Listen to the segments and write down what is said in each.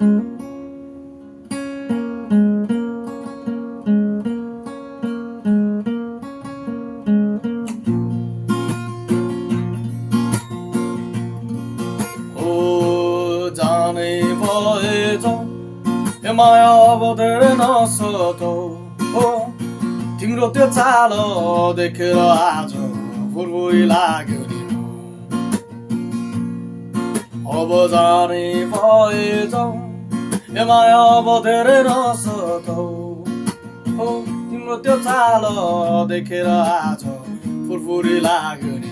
जाने भएछौ यो माया अब धेरै नसतौ हो तिम्रो त्यो चाल देखेर आज फुरफुरी लाग्यो नि अब जाने भएछौ यो माया अब धेरै नसतौ हो तिम्रो त्यो चाल देखेर आज फुरफुरी लाग्यो नि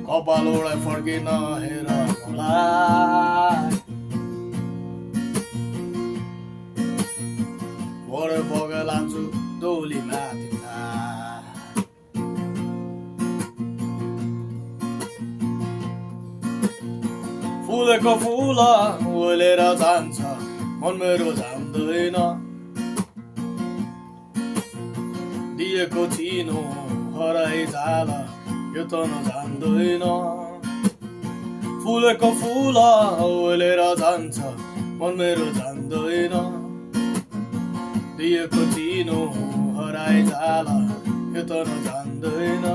कपालोलाई फर्किन हेर मलाई भरे बगेर लान्छु डोलीमा तिमीलाई फुलेको फुल ओलेर जान्छ मन मेरो जान्दैन दिएको चिनो हराइ जाला यो त नजान्दैन फुलेको फुल ओलेर जान्छ मन मेरो जान्दैन दिएको चिनो हराइ जाला यो त नजान्दैन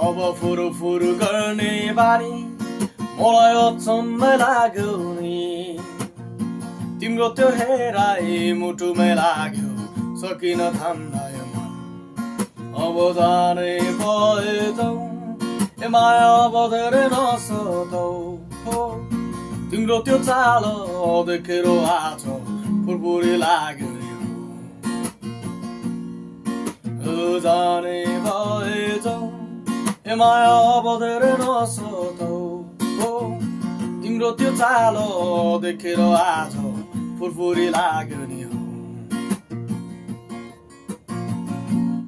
अब फुरुफुरु गर्ने बानी मलाई अचम्मै लाग्यो नि तिम्रो त्यो हेराइ मुटुमै लाग्यो सकिन थाम्दा यो मन अब जाने भएछौ ए माया अब धेरै नसतौ हो तिम्रो त्यो चाल देखेर आज फुरफुरी लाग्यो जाने भएछौ ए माया अब धेरै नसतौ हो तिम्रो त्यो चाल देखेर आज फुरफुरी लाग्यो नि